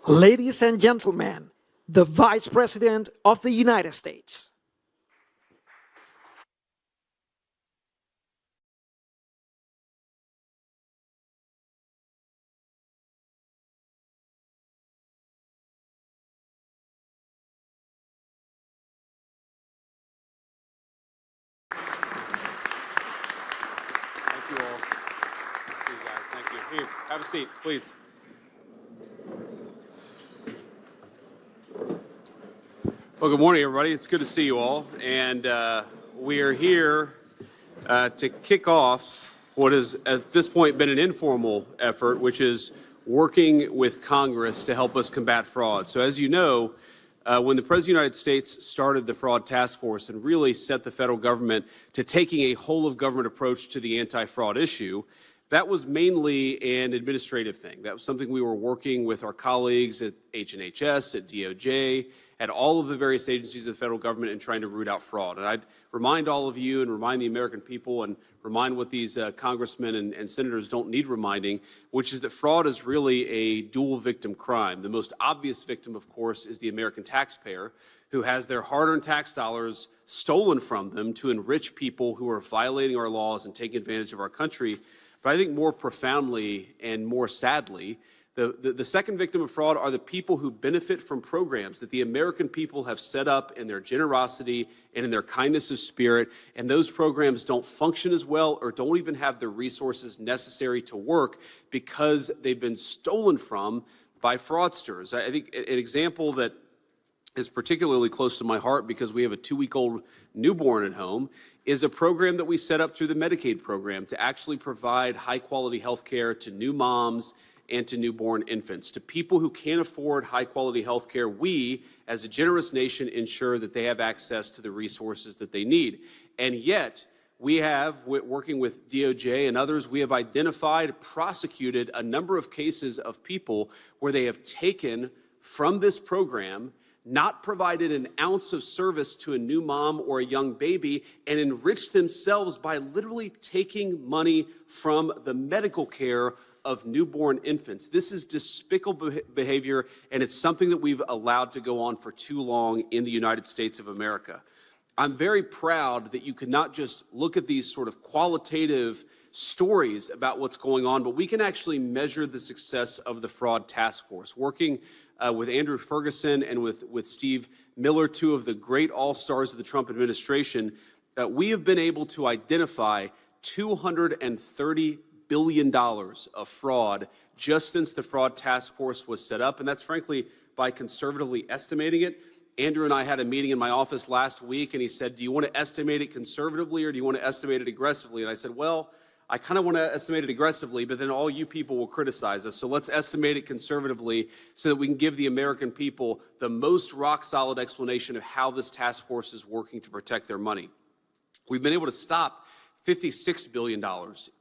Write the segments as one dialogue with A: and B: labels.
A: Ladies and gentlemen, the Vice President of the United States.
B: Thank you all. Good to see you guys. Thank you. Here, have a seat, please. Well, good morning, everybody. It's good to see you all. And we are here to kick off what has, at this point, been an informal effort, which is working with Congress to help us combat fraud. So as you know, when the President of the United States started the Fraud Task Force and really set the federal government to taking a whole-of-government approach to the anti-fraud issue, that was mainly an administrative thing. That was something we were working with our colleagues at H&HS, at DOJ, at all of the various agencies of the federal government in trying to root out fraud. And I'd remind all of you and remind the American people and remind what these congressmen and senators don't need reminding, which is that fraud is really a dual victim crime. The most obvious victim, of course, is the American taxpayer, who has their hard-earned tax dollars stolen from them to enrich people who are violating our laws and taking advantage of our country. But I think more profoundly and more sadly, the second victim of fraud are the people who benefit from programs that the American people have set up in their generosity and in their kindness of spirit, and those programs don't function as well or don't even have the resources necessary to work because they've been stolen from by fraudsters. I think an example that is particularly close to my heart because we have a 2-week-old newborn at home is a program that we set up through the Medicaid program to actually provide high-quality health care to new moms and to newborn infants. To people who can't afford high-quality health care, we, as a generous nation, ensure that they have access to the resources that they need. And yet, we have, working with DOJ and others, we have identified, prosecuted a number of cases of people where they have taken from this program, not provided an ounce of service to a new mom or a young baby, and enriched themselves by literally taking money from the medical care of newborn infants. This is despicable behavior, and it's something that we've allowed to go on for too long in the United States of America. I'm very proud that you could not just look at these sort of qualitative stories about what's going on, but we can actually measure the success of the Fraud Task Force. Working with Andrew Ferguson and with Steve Miller, two of the great all-stars of the Trump administration, we have been able to identify $230 billion of fraud just since the Fraud Task Force was set up, and that's frankly by conservatively estimating it. Andrew and I had a meeting in my office last week, and he said, do you want to estimate it conservatively or do you want to estimate it aggressively? And I said, well, I kind of want to estimate it aggressively, but then all you people will criticize us. So let's estimate it conservatively so that we can give the American people the most rock-solid explanation of how this task force is working to protect their money. We've been able to stop $56 billion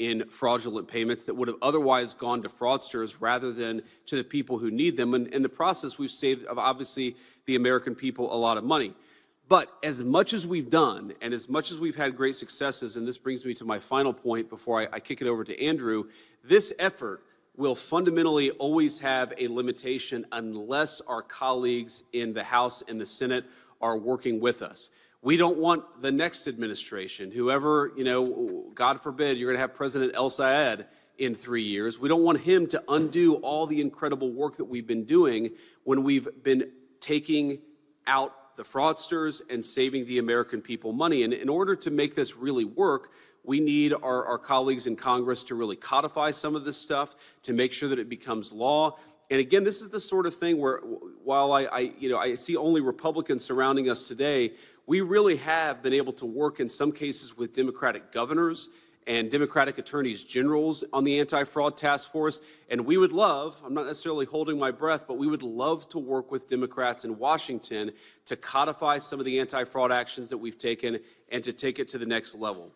B: in fraudulent payments that would have otherwise gone to fraudsters rather than to the people who need them. And in the process, we've saved, obviously, the American people a lot of money. But as much as we've done, and as much as we've had great successes, and this brings me to my final point before I kick it over to Andrew, this effort will fundamentally always have a limitation unless our colleagues in the House and the Senate are working with us. We don't want the next administration, whoever, God forbid, you're going to have President El Sayed in 3 years. We don't want him to undo all the incredible work that we've been doing when we've been taking out the fraudsters and saving the American people money. And in order to make this really work, we need our colleagues in Congress to really codify some of this stuff, to make sure that it becomes law. And again, this is the sort of thing where, while I see only Republicans surrounding us today, we really have been able to work in some cases with Democratic governors and Democratic attorneys generals on the anti-fraud task force. And we would love, I'm not necessarily holding my breath, but we would love to work with Democrats in Washington to codify some of the anti-fraud actions that we've taken and to take it to the next level.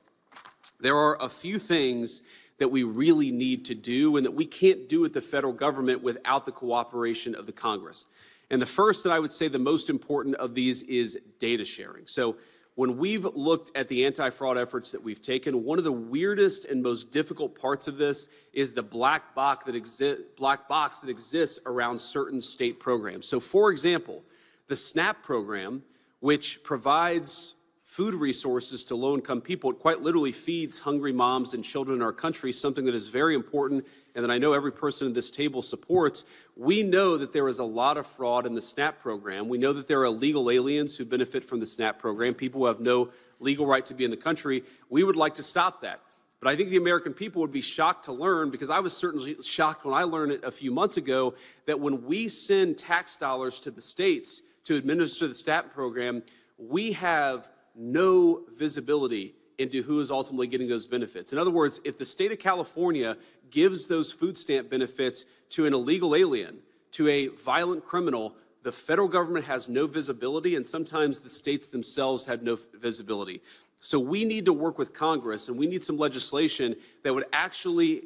B: There are a few things that we really need to do and that we can't do at the federal government without the cooperation of the Congress. And the first, that I would say the most important of these, is data sharing. So when we've looked at the anti-fraud efforts that we've taken, one of the weirdest and most difficult parts of this is the black box that exists around certain state programs. So for example, the SNAP program, which provides food resources to low-income people, it quite literally feeds hungry moms and children in our country, something that is very important and that I know every person at this table supports. We know that there is a lot of fraud in the SNAP program. We know that there are illegal aliens who benefit from the SNAP program, people who have no legal right to be in the country. We would like to stop that. But I think the American people would be shocked to learn, because I was certainly shocked when I learned it a few months ago, that when we send tax dollars to the states to administer the SNAP program, we have no visibility into who is ultimately getting those benefits. In other words, if the state of California gives those food stamp benefits to an illegal alien, to a violent criminal, the federal government has no visibility, and sometimes the states themselves have no visibility. So we need to work with Congress, and we need some legislation that would actually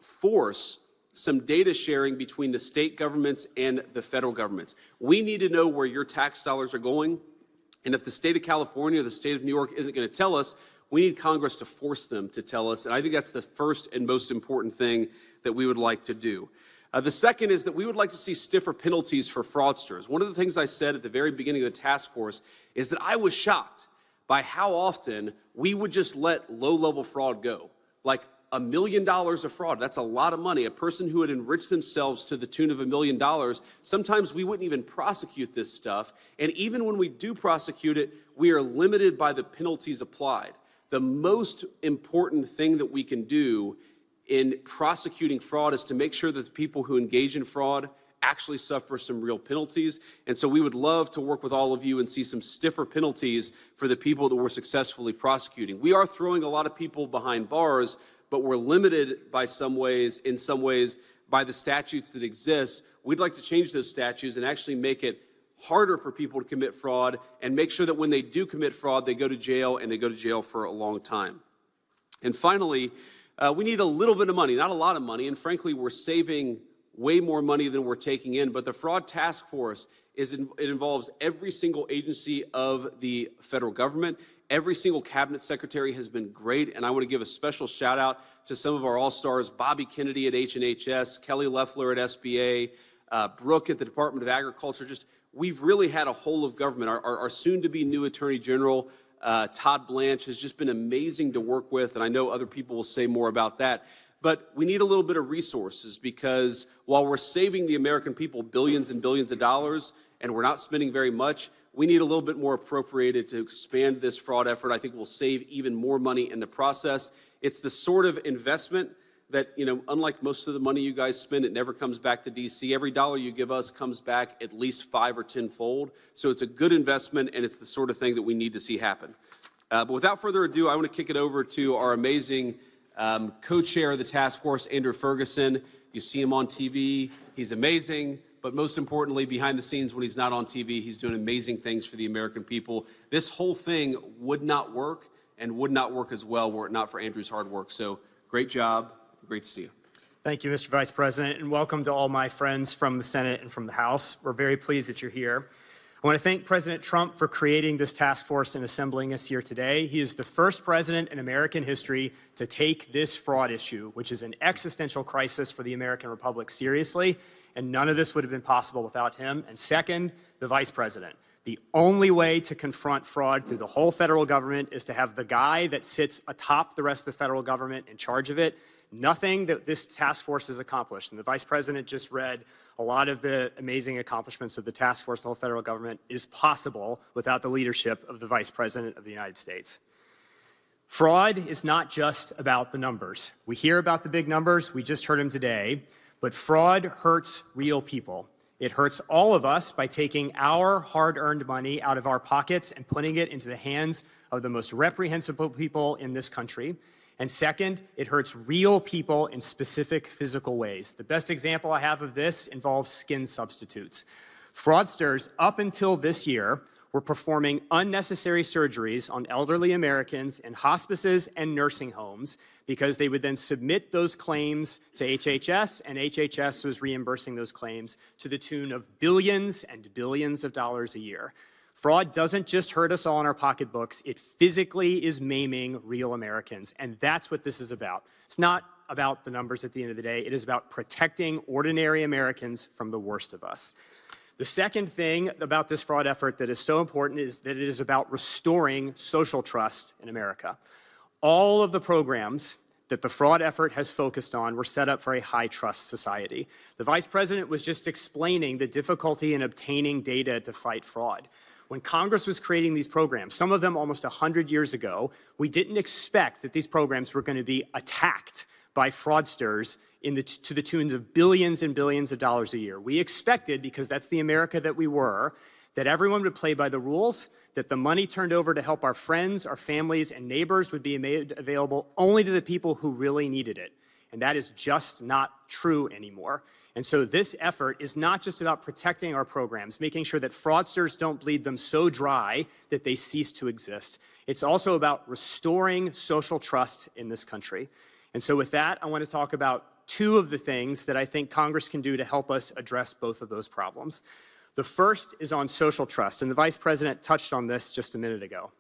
B: force some data sharing between the state governments and the federal governments. We need to know where your tax dollars are going. And if the state of California or the state of New York isn't going to tell us, we need Congress to force them to tell us. And I think that's the first and most important thing that we would like to do. The second is that we would like to see stiffer penalties for fraudsters. One of the things I said at the very beginning of the task force is that I was shocked by how often we would just let low-level fraud go. Like $1 million of fraud, that's a lot of money. A person who had enriched themselves to the tune of $1 million, sometimes we wouldn't even prosecute this stuff. And even when we do prosecute it, we are limited by the penalties applied. The most important thing that we can do in prosecuting fraud is to make sure that the people who engage in fraud actually suffer some real penalties. And so we would love to work with all of you and see some stiffer penalties for the people that we're successfully prosecuting. We are throwing a lot of people behind bars, but we're limited by in some ways, by the statutes that exist. We'd like to change those statutes and actually make it harder for people to commit fraud and make sure that when they do commit fraud, they go to jail, and they go to jail for a long time. And finally, we need a little bit of money, not a lot of money, and frankly, we're saving way more money than we're taking in, but the Fraud Task Force, it involves every single agency of the federal government. Every single cabinet secretary has been great, and I want to give a special shout out to some of our all-stars, Bobby Kennedy at H&HS, Kelly Loeffler at SBA, Brooke at the Department of Agriculture. We've really had a whole of government. Our soon-to-be new Attorney General, Todd Blanche, has just been amazing to work with, and I know other people will say more about that. But we need a little bit of resources, because while we're saving the American people billions and billions of dollars, and we're not spending very much, we need a little bit more appropriated to expand this fraud effort. I think we'll save even more money in the process. It's the sort of investment that, unlike most of the money you guys spend, it never comes back to DC. Every dollar you give us comes back at least 5 or 10-fold. So it's a good investment, and it's the sort of thing that we need to see happen. But without further ado, I want to kick it over to our amazing co-chair of the task force, Andrew Ferguson. You see him on TV. He's amazing. But most importantly, behind the scenes when he's not on TV, he's doing amazing things for the American people. This whole thing would not work and would not work as well were it not for Andrew's hard work. So great job. Great to see you.
C: Thank you, Mr. Vice President, and welcome to all my friends from the Senate and from the House. We're very pleased that you're here. I want to thank President Trump for creating this task force and assembling us here today. He is the first president in American history to take this fraud issue, which is an existential crisis for the American Republic, seriously, and none of this would have been possible without him. And second, the Vice President. The only way to confront fraud through the whole federal government is to have the guy that sits atop the rest of the federal government in charge of it. Nothing that this task force has accomplished, and the Vice President just read a lot of the amazing accomplishments of the task force and the whole federal government, is possible without the leadership of the Vice President of the United States. Fraud is not just about the numbers. We hear about the big numbers, we just heard them today, but fraud hurts real people. It hurts all of us by taking our hard-earned money out of our pockets and putting it into the hands of the most reprehensible people in this country. And second, it hurts real people in specific physical ways. The best example I have of this involves skin substitutes. Fraudsters, up until this year, were performing unnecessary surgeries on elderly Americans in hospices and nursing homes because they would then submit those claims to HHS, and HHS was reimbursing those claims to the tune of billions and billions of dollars a year. Fraud doesn't just hurt us all in our pocketbooks, it physically is maiming real Americans, and that's what this is about. It's not about the numbers at the end of the day, it is about protecting ordinary Americans from the worst of us. The second thing about this fraud effort that is so important is that it is about restoring social trust in America. All of the programs that the fraud effort has focused on were set up for a high-trust society. The Vice President was just explaining the difficulty in obtaining data to fight fraud. When Congress was creating these programs, some of them almost 100 years ago, we didn't expect that these programs were going to be attacked by fraudsters to the tunes of billions and billions of dollars a year. We expected, because that's the America that we were, that everyone would play by the rules, that the money turned over to help our friends, our families, and neighbors would be made available only to the people who really needed it. And that is just not true anymore. And so this effort is not just about protecting our programs, making sure that fraudsters don't bleed them so dry that they cease to exist. It's also about restoring social trust in this country. And so with that, I want to talk about two of the things that I think Congress can do to help us address both of those problems. The first is on social trust, and the Vice President touched on this just a minute ago.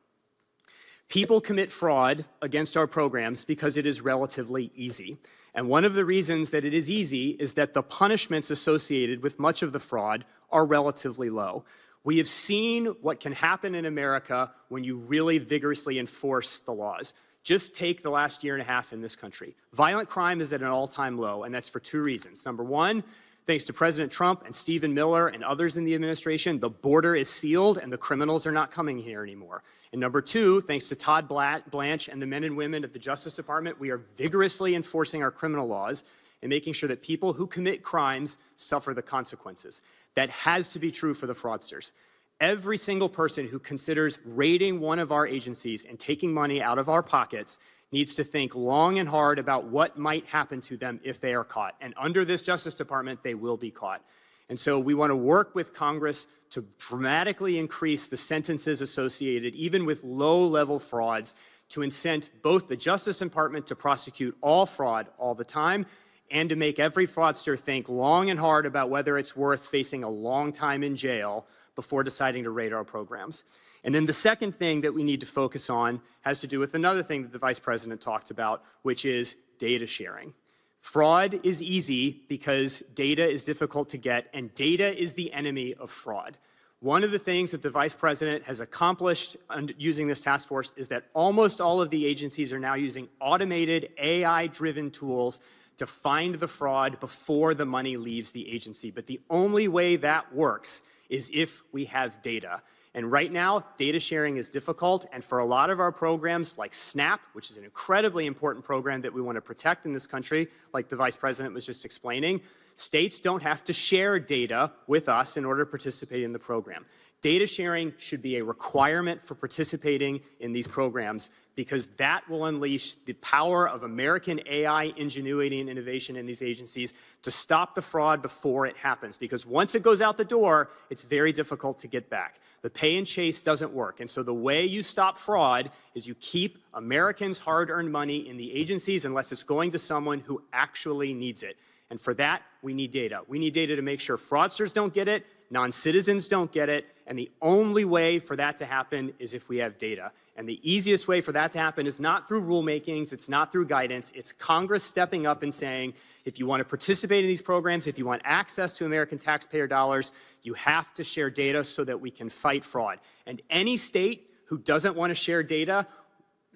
C: People commit fraud against our programs because it is relatively easy. And one of the reasons that it is easy is that the punishments associated with much of the fraud are relatively low. We have seen what can happen in America when you really vigorously enforce the laws. Just take the last year and a half in this country. Violent crime is at an all-time low, and that's for two reasons. Number one, thanks to President Trump and Stephen Miller and others in the administration, the border is sealed and the criminals are not coming here anymore. And number two, thanks to Todd Blanche and the men and women at the Justice Department, we are vigorously enforcing our criminal laws and making sure that people who commit crimes suffer the consequences. That has to be true for the fraudsters. Every single person who considers raiding one of our agencies and taking money out of our pockets needs to think long and hard about what might happen to them if they are caught. And under this Justice Department, they will be caught. And so we want to work with Congress to dramatically increase the sentences associated, even with low-level frauds, to incent both the Justice Department to prosecute all fraud all the time and to make every fraudster think long and hard about whether it's worth facing a long time in jail before deciding to raid our programs. And then the second thing that we need to focus on has to do with another thing that the Vice President talked about, which is data sharing. Fraud is easy because data is difficult to get, and data is the enemy of fraud. One of the things that the Vice President has accomplished using this task force is that almost all of the agencies are now using automated AI-driven tools to find the fraud before the money leaves the agency. But the only way that works is if we have data. And right now, data sharing is difficult, and for a lot of our programs like SNAP, which is an incredibly important program that we want to protect in this country, like the Vice President was just explaining, states don't have to share data with us in order to participate in the program. Data sharing should be a requirement for participating in these programs because that will unleash the power of American AI ingenuity and innovation in these agencies to stop the fraud before it happens. Because once it goes out the door, it's very difficult to get back. The pay and chase doesn't work. And so the way you stop fraud is you keep Americans' hard-earned money in the agencies unless it's going to someone who actually needs it. And for that, we need data. We need data to make sure fraudsters don't get it, non-citizens don't get it, and the only way for that to happen is if we have data. And the easiest way for that to happen is not through rulemakings, it's not through guidance, it's Congress stepping up and saying, if you want to participate in these programs, if you want access to American taxpayer dollars, you have to share data so that we can fight fraud. And any state who doesn't want to share data,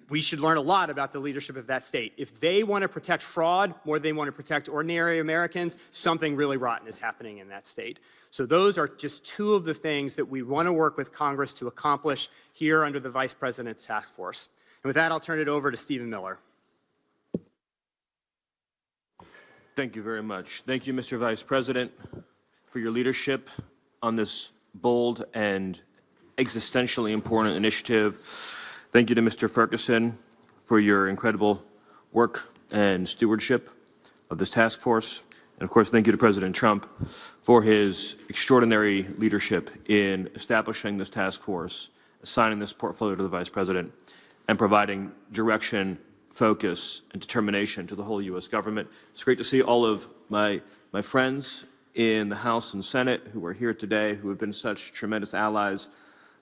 C: we should learn a lot about the leadership of that state. If they want to protect fraud more than they want to protect ordinary Americans, something really rotten is happening in that state. So those are just two of the things that we want to work with Congress to accomplish here under the Vice President's task force. And with that, I'll turn it over to Stephen Miller.
D: Thank you very much. Thank you, Mr. Vice President, for your leadership on this bold and existentially important initiative. Thank you to Mr. Ferguson for your incredible work and stewardship of this task force. And of course, thank you to President Trump for his extraordinary leadership in establishing this task force, assigning this portfolio to the Vice President, and providing direction, focus, and determination to the whole U.S. government. It's great to see all of my friends in the House and Senate who are here today, who have been such tremendous allies,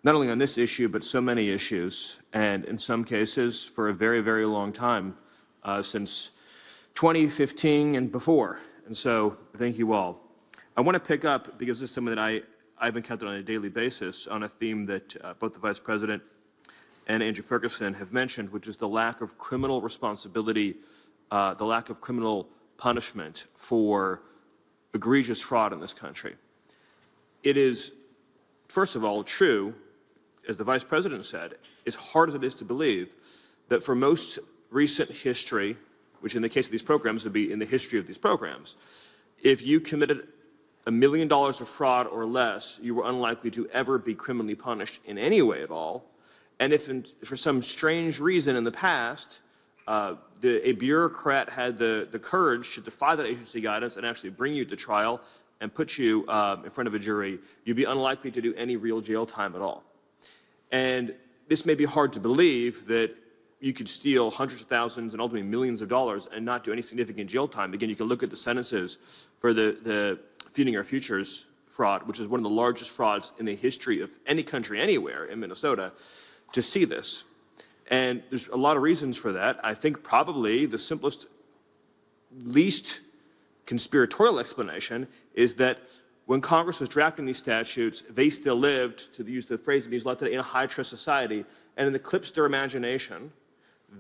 D: not only on this issue, but so many issues, and in some cases for a very, very long time, since 2015 and before. And so thank you all. I want to pick up, because this is something that I've encountered on a daily basis, on a theme that both the Vice President and Andrew Ferguson have mentioned, which is the lack of criminal responsibility, the lack of criminal punishment for egregious fraud in this country. It is, first of all, true, as the Vice President said, as hard as it is to believe, that for most recent history, which in the case of these programs would be in the history of these programs, if you committed $1 million of fraud or less, you were unlikely to ever be criminally punished in any way at all. And if for some strange reason in the past, a bureaucrat had the courage to defy that agency guidance and actually bring you to trial and put you in front of a jury, you'd be unlikely to do any real jail time at all. And this may be hard to believe, that you could steal hundreds of thousands and ultimately millions of dollars and not do any significant jail time. Again, you can look at the sentences for the Feeding Our Futures fraud, which is one of the largest frauds in the history of any country anywhere in Minnesota, to see this. And there's a lot of reasons for that. I think probably the simplest, least conspiratorial explanation is that when Congress was drafting these statutes, they still lived, to use the phrase used a lot today, in a high-trust society, and it eclipsed their imagination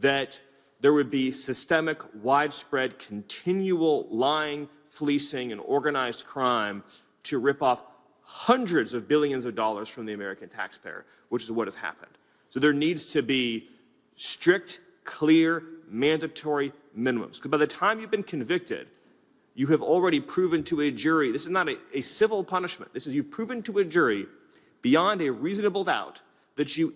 D: that there would be systemic, widespread, continual lying, fleecing, and organized crime to rip off hundreds of billions of dollars from the American taxpayer, which is what has happened. So there needs to be strict, clear, mandatory minimums. Because by the time you've been convicted, you have already proven to a jury, this is not a civil punishment, this is you've proven to a jury beyond a reasonable doubt that you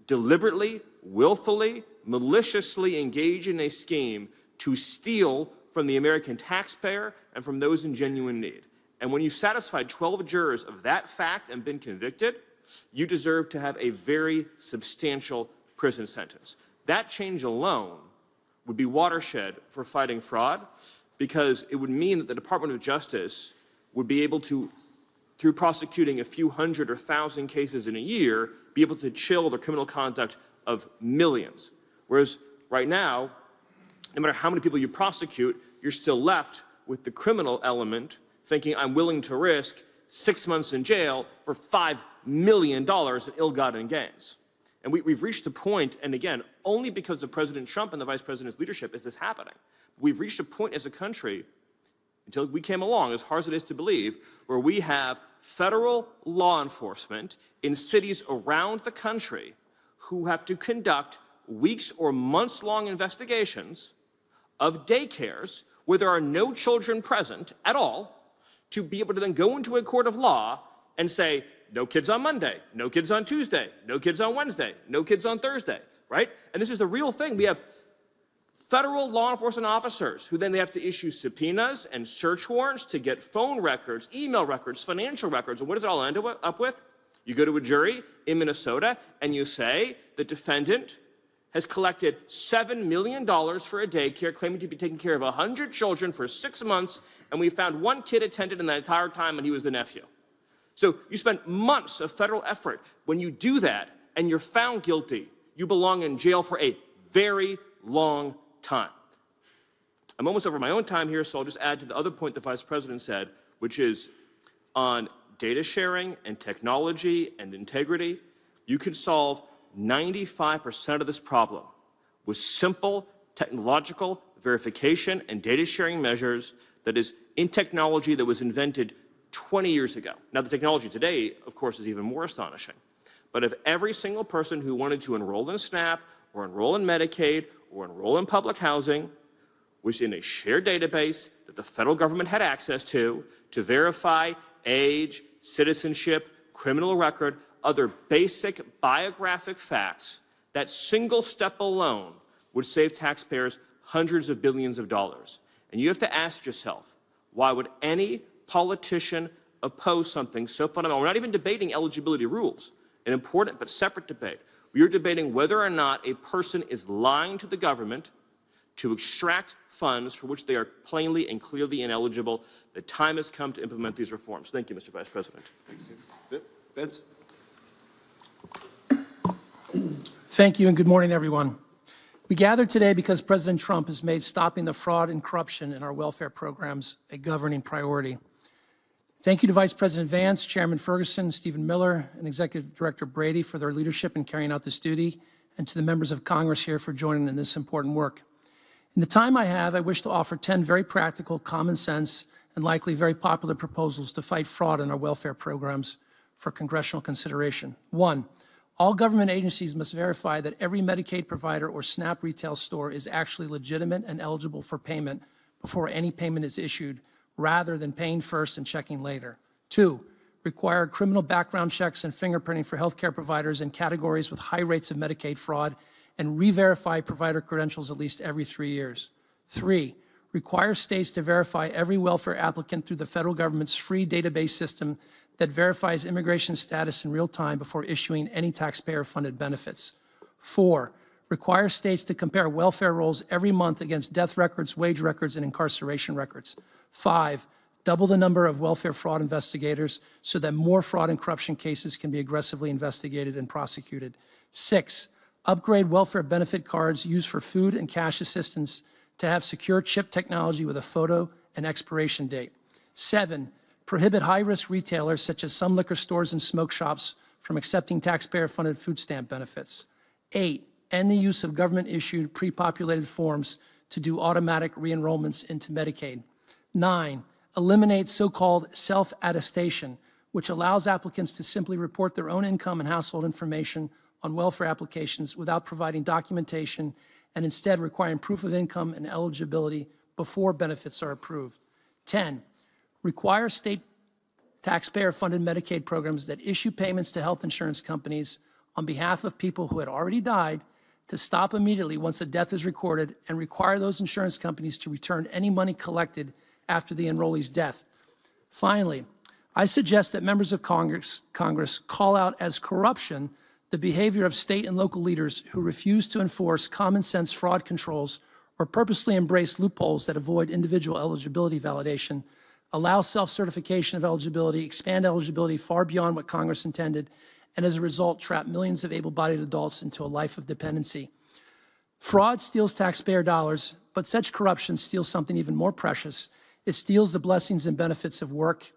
D: deliberately, willfully, maliciously engage in a scheme to steal from the American taxpayer and from those in genuine need. And when you've satisfied 12 jurors of that fact and been convicted, you deserve to have a very substantial prison sentence. That change alone would be watershed for fighting fraud, because it would mean that the Department of Justice would be able to, through prosecuting a few hundred or thousand cases in a year, be able to chill the criminal conduct of millions. Whereas right now, no matter how many people you prosecute, you're still left with the criminal element thinking, I'm willing to risk 6 months in jail for $5 million in ill-gotten gains. And we've reached a point, and again, only because of President Trump and the Vice President's leadership is this happening. We've reached a point as a country until we came along, as hard as it is to believe, where we have federal law enforcement in cities around the country who have to conduct weeks or months-long investigations of daycares where there are no children present at all, to be able to then go into a court of law and say, no kids on Monday, no kids on Tuesday, no kids on Wednesday, no kids on Thursday, right? And this is the real thing. We have federal law enforcement officers who then they have to issue subpoenas and search warrants to get phone records, email records, financial records. And what does it all end up with? You go to a jury in Minnesota and you say the defendant has collected $7 million for a daycare, claiming to be taking care of 100 children for 6 months, and we found one kid attended in that entire time, and he was the nephew. So you spent months of federal effort. When you do that and you're found guilty, you belong in jail for a very long time. I'm almost over my own time here, so I'll just add to the other point the Vice President said, which is on data sharing and technology and integrity, you can solve 95% of this problem with simple technological verification and data sharing measures that is in technology that was invented 20 years ago. Now, the technology today, of course, is even more astonishing. But if every single person who wanted to enroll in SNAP or enroll in Medicaid or enroll in public housing was in a shared database that the federal government had access to verify age, citizenship, criminal record, other basic biographic facts, that single step alone would save taxpayers hundreds of billions of dollars. And you have to ask yourself, why would any politician oppose something so fundamental? We're not even debating eligibility rules, an important but separate debate. We are debating whether or not a person is lying to the government to extract funds for which they are plainly and clearly ineligible. The time has come to implement these reforms. Thank you, Mr. Vice President.
B: Thanks, Vince.
E: Thank you and good morning, everyone. We gather today because President Trump has made stopping the fraud and corruption in our welfare programs a governing priority. Thank you to Vice President Vance, Chairman Ferguson, Stephen Miller, and Executive Director Brady for their leadership in carrying out this duty, and to the members of Congress here for joining in this important work. In the time I have, I wish to offer 10 very practical, common sense, and likely very popular proposals to fight fraud in our welfare programs for congressional consideration. 1, all government agencies must verify that every Medicaid provider or SNAP retail store is actually legitimate and eligible for payment before any payment is issued, rather than paying first and checking later. 2, require criminal background checks and fingerprinting for healthcare providers in categories with high rates of Medicaid fraud, and re-verify provider credentials at least every 3 years. 3, require states to verify every welfare applicant through the federal government's free database system that verifies immigration status in real time before issuing any taxpayer-funded benefits. 4, require states to compare welfare rolls every month against death records, wage records, and incarceration records. 5, double the number of welfare fraud investigators so that more fraud and corruption cases can be aggressively investigated and prosecuted. 6, upgrade welfare benefit cards used for food and cash assistance to have secure chip technology with a photo and expiration date. 7, prohibit high-risk retailers, such as some liquor stores and smoke shops, from accepting taxpayer-funded food stamp benefits. 8, end the use of government-issued pre-populated forms to do automatic re-enrollments into Medicaid. 9, eliminate so-called self-attestation, which allows applicants to simply report their own income and household information on welfare applications without providing documentation, and instead requiring proof of income and eligibility before benefits are approved. 10, require state taxpayer-funded Medicaid programs that issue payments to health insurance companies on behalf of people who had already died to stop immediately once a death is recorded, and require those insurance companies to return any money collected after the enrollee's death. Finally, I suggest that members of Congress call out as corruption the behavior of state and local leaders who refuse to enforce common-sense fraud controls or purposely embrace loopholes that avoid individual eligibility validation, allow self-certification of eligibility, expand eligibility far beyond what Congress intended, and as a result, trap millions of able-bodied adults into a life of dependency. Fraud steals taxpayer dollars, but such corruption steals something even more precious. It steals the blessings and benefits of work.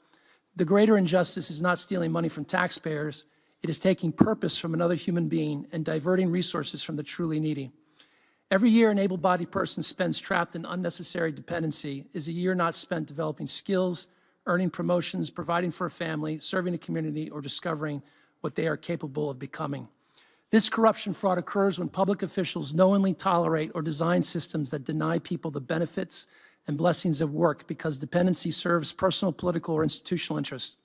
E: The greater injustice is not stealing money from taxpayers. It is taking purpose from another human being and diverting resources from the truly needy. Every year an able-bodied person spends trapped in unnecessary dependency is a year not spent developing skills, earning promotions, providing for a family, serving a community, or discovering what they are capable of becoming. This corruption fraud occurs when public officials knowingly tolerate or design systems that deny people the benefits and blessings of work because dependency serves personal, political, or institutional interests.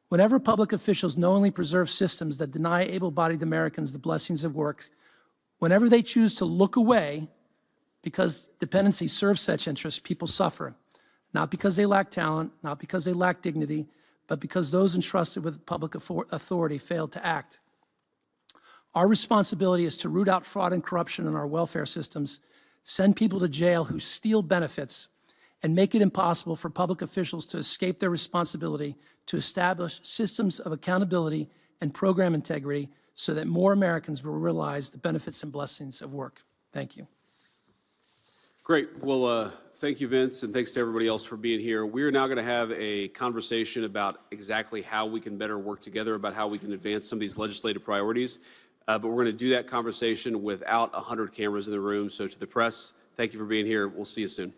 E: Whenever public officials knowingly preserve systems that deny able-bodied Americans the blessings of work, whenever they choose to look away because dependency serves such interests, people suffer, not because they lack talent, not because they lack dignity, but because those entrusted with public authority failed to act. Our responsibility is to root out fraud and corruption in our welfare systems, send people to jail who steal benefits, and make it impossible for public officials to escape their responsibility to establish systems of accountability and program integrity so that more Americans will realize the benefits and blessings of work. Thank you.
B: Great. Well, thank you, Vince, and thanks to everybody else for being here. We are now going to have a conversation about exactly how we can better work together, about how we can advance some of these legislative priorities. But we're going to do that conversation without 100 cameras in the room. So to the press, thank you for being here. We'll see you soon.